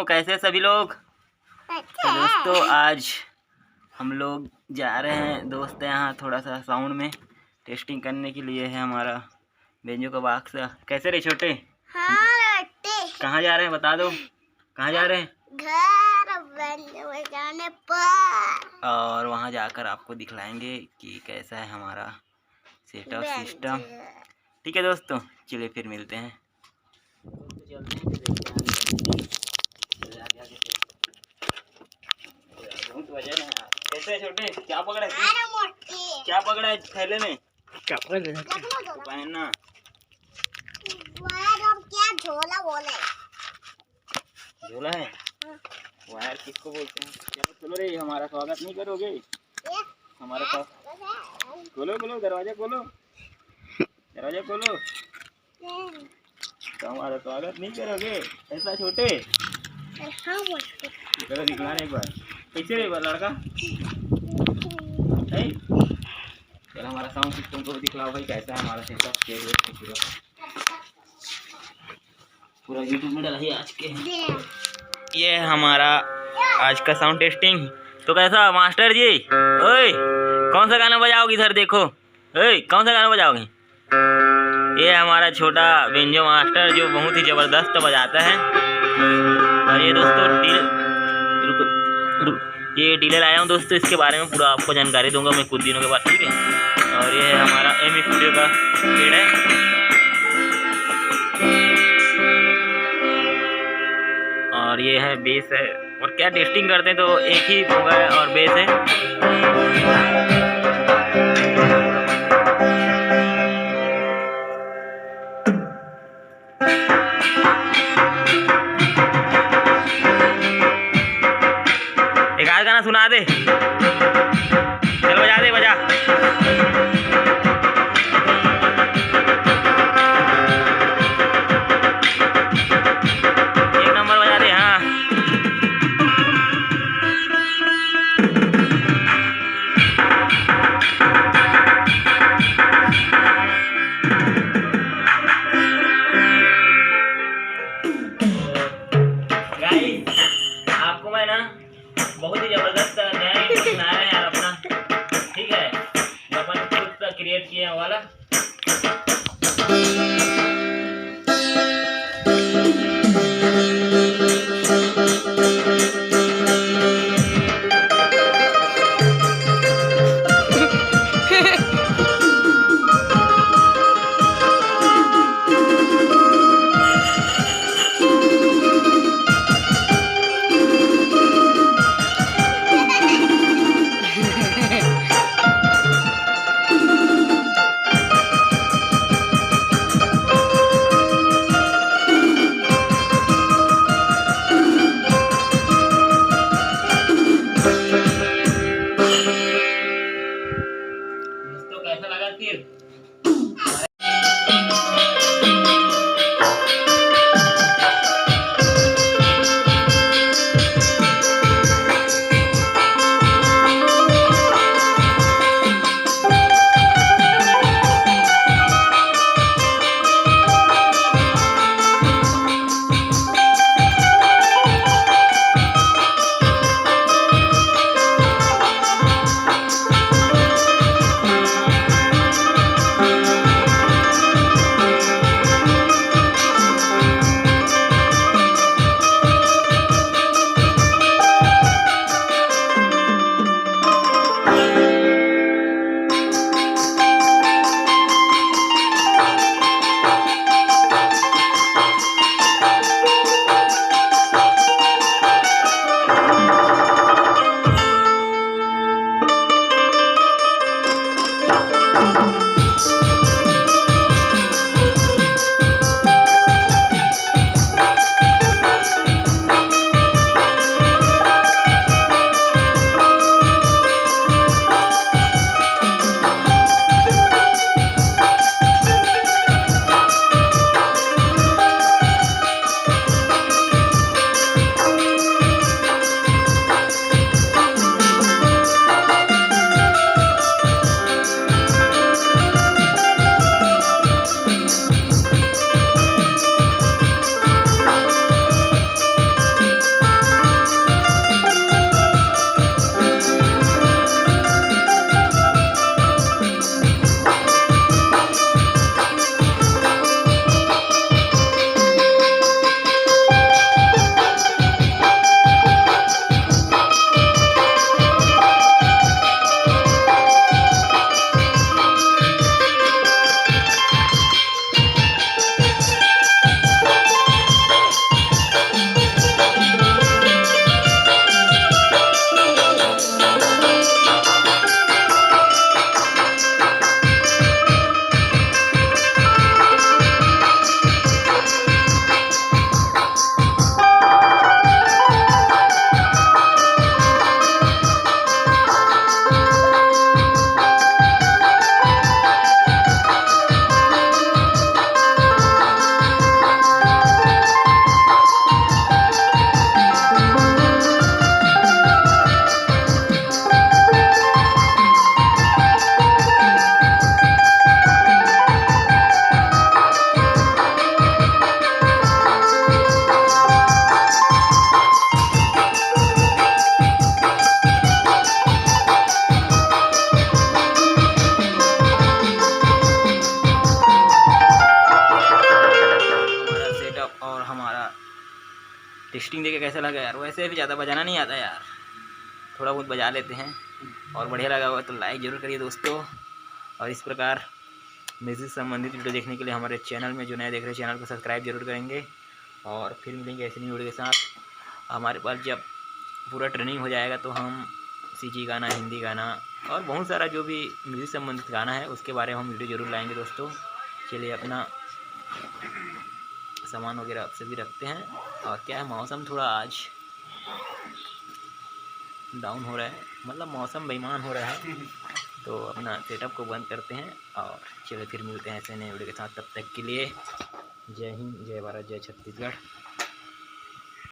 दोस्तों, कैसे सभी लोग। तो दोस्तों आज हम लोग जा रहे हैं दोस्त यहाँ थोड़ा सा साउंड में टेस्टिंग करने के लिए है हमारा बेंजो का बॉक्स। कैसे रे छोटे? हाँ, कहाँ जा रहे हैं बता दो, कहाँ जा रहे हैं? घर बजाने पर। और वहाँ जाकर आपको दिखलाएंगे कि कैसा है हमारा सेटअप सिस्टम। ठीक है दोस्तों, चलिए फिर मिलते हैं। कैसे छोटे, क्या पकड़ा है? क्या पकड़ा है थैले में? पहनना क्या झोला बोले? झोला है। वायर किसको बोलते हैं? चलो चलो रे, हमारा स्वागत नहीं करोगे? हमारा स्वागत खोलो खोलो, दरवाजा खोलो, दरवाजा खोलो। तो हमारा स्वागत नहीं करोगे ऐसा छोटे? चलो दिखलाने एक बार, कैसे रे लड़का? चलो हमारा साउंड सिस्टम को भी दिखलाओ भाई, कैसा है हमारा सेटअप। पूरा यूट्यूब में डाला है आज के। ये हमारा आज का साउंड टेस्टिंग। तो कैसा मास्टर जी? ओए कौन सा गाना बजाओगे इधर देखो? ओए कौन सा गाना बजाओगे? ये हमारा छोटा बेंजो मास्टर जो बहुत ही ज़बरदस्त बजाता है। और ये दोस्तों ये डीलर आया हूँ दोस्तों, इसके बारे में पूरा आपको जानकारी दूंगा मैं कुछ दिनों के बाद, ठीक है। और ये है हमारा एम स्टूडियो का पेड़ है। और ये है बेस है। और क्या टेस्टिंग करते हैं तो एक ही होगा और बेस है। एक आध गाना सुना दे, चल बजा दे, बजा। एक नंबर बजा दे। हाँ गाइस, आपको मैं ना बहुत ही जबरदस्त नया इंट्रो सुना रहे हैं यार अपना, ठीक है। जो अपन खुद से क्रिएट किए हैं वाला। टेस्टिंग देके कैसा लगा यार। वैसे भी ज़्यादा बजाना नहीं आता यार, थोड़ा बहुत बजा लेते हैं। और बढ़िया लगा हुआ तो लाइक ज़रूर करिए दोस्तों। और इस प्रकार म्यूज़िक संबंधित वीडियो देखने के लिए हमारे चैनल में जो नए देख रहे हैं चैनल को सब्सक्राइब जरूर करेंगे। और फिर मिलेंगे ऐसे नई वीडियो के साथ। हमारे पास जब पूरा ट्रेनिंग हो जाएगा तो हम सीजी गाना, हिंदी गाना और बहुत सारा जो भी म्यूज़िक संबंधित गाना है उसके बारे में हम वीडियो ज़रूर लाएंगे दोस्तों। चलिए अपना सामान वगैरह आप सभी रखते हैं। और क्या है, मौसम थोड़ा आज डाउन हो रहा है, मतलब मौसम बेईमान हो रहा है, तो अपना सेटअप को बंद करते हैं। और चलिए फिर मिलते हैं ऐसे नए वीडियो के साथ। तब तक के लिए जय हिंद, जय भारत, जय छत्तीसगढ़।